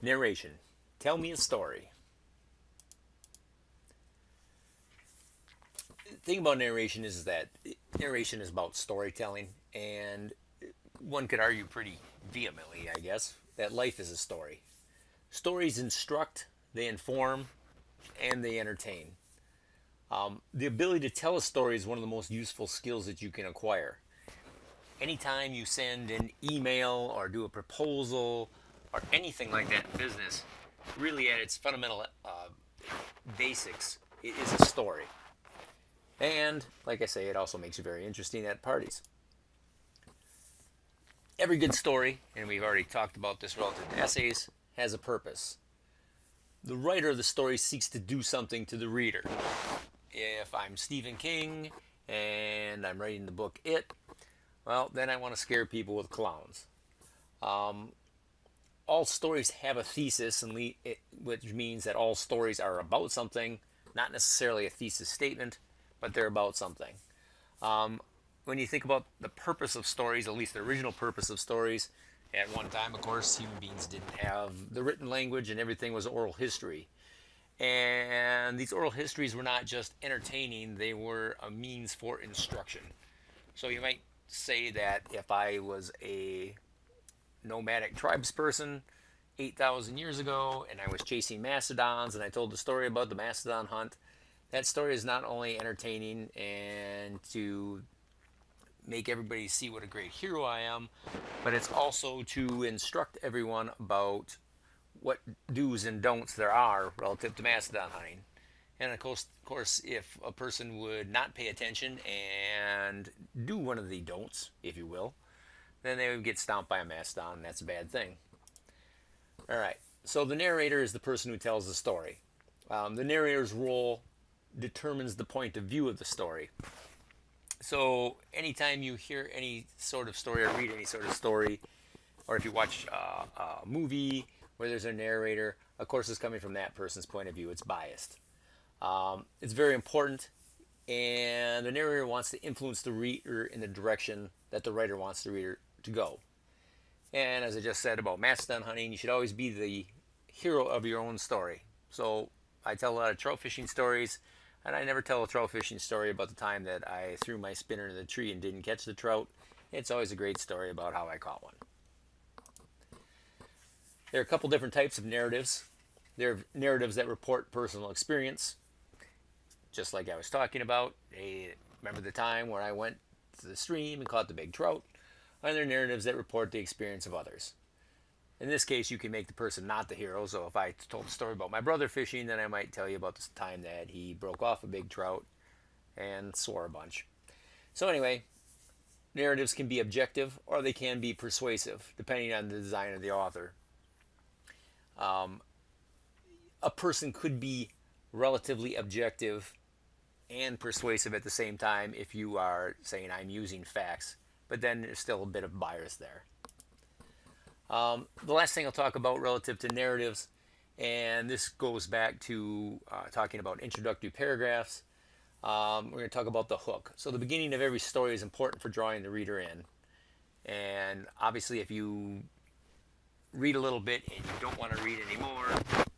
Narration. Tell me a story. The thing about narration is that narration is about storytelling, and one could argue pretty vehemently, I guess, that life is a story. Stories instruct, they inform, and they entertain. The ability to tell a story is one of the most useful skills that you can acquire. Anytime you send an email or do a proposal or anything like that in business, really at its fundamental basics, it is a story. And, like I say, it also makes you very interesting at parties. Every good story, and we've already talked about this relative to essays, has a purpose. The writer of the story seeks to do something to the reader. If I'm Stephen King and I'm writing the book It, well, then I want to scare people with clowns. All stories have a thesis, which means that all stories are about something, not necessarily a thesis statement, but they're about something. When you think about the purpose of stories, at least the original purpose of stories, at one time, of course, human beings didn't have the written language and everything was oral history. And these oral histories were not just entertaining, they were a means for instruction. So you might say that if I was a nomadic tribes person 8,000 years ago and I was chasing mastodons and I told the story about the mastodon hunt, that story is not only entertaining and to make everybody see what a great hero I am, but it's also to instruct everyone about what do's and don'ts there are relative to mastodon hunting. And of course, if a person would not pay attention and do one of the don'ts, if you will, then they would get stomped by a mastodon, and that's a bad thing. All right, so the narrator is the person who tells the story. The narrator's role determines the point of view of the story. So anytime you hear any sort of story or read any sort of story, or if you watch a movie where there's a narrator, of course it's coming from that person's point of view. It's biased. It's very important, and the narrator wants to influence the reader in the direction that the writer wants the reader to go. And as I just said about mastodon hunting, you should always be the hero of your own story. So I tell a lot of trout fishing stories, and I never tell a trout fishing story about the time that I threw my spinner in the tree and didn't catch the trout. It's always a great story about how I caught one. There are a couple different types of narratives. There are narratives that report personal experience, just like I was talking about. Hey, remember the time where I went to the stream and caught the big trout? And there are narratives that report the experience of others. In this case, you can make the person not the hero. So if I told a story about my brother fishing, then I might tell you about the time that he broke off a big trout and swore a bunch. So anyway, narratives can be objective or they can be persuasive, depending on the design of the author. A person could be relatively objective and persuasive at the same time if you are saying I'm using facts, but then there's still a bit of bias there. The last thing I'll talk about relative to narratives, and this goes back to talking about introductory paragraphs, we're going to talk about the hook. So the beginning of every story is important for drawing the reader in. And obviously if you read a little bit and you don't want to read anymore,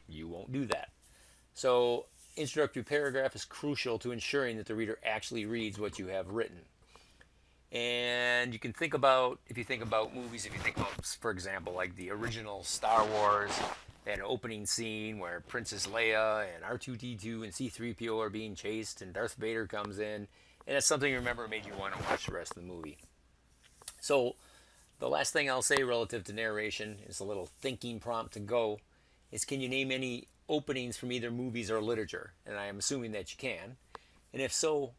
you won't do that. So introductory paragraph is crucial to ensuring that the reader actually reads what you have written. And you can think about, if you think about movies, if you think about, for example, like the original Star Wars, they had an opening scene where Princess Leia and R2-D2 and C-3PO are being chased and Darth Vader comes in, and that's something you remember made you want to watch the rest of the movie. So the last thing I'll say relative to narration is a little thinking prompt to go, is can you name any openings from either movies or literature? And I am assuming that you can. And if so,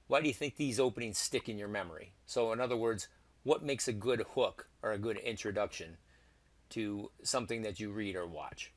why do you think these openings stick in your memory? So in other words, what makes a good hook or a good introduction to something that you read or watch?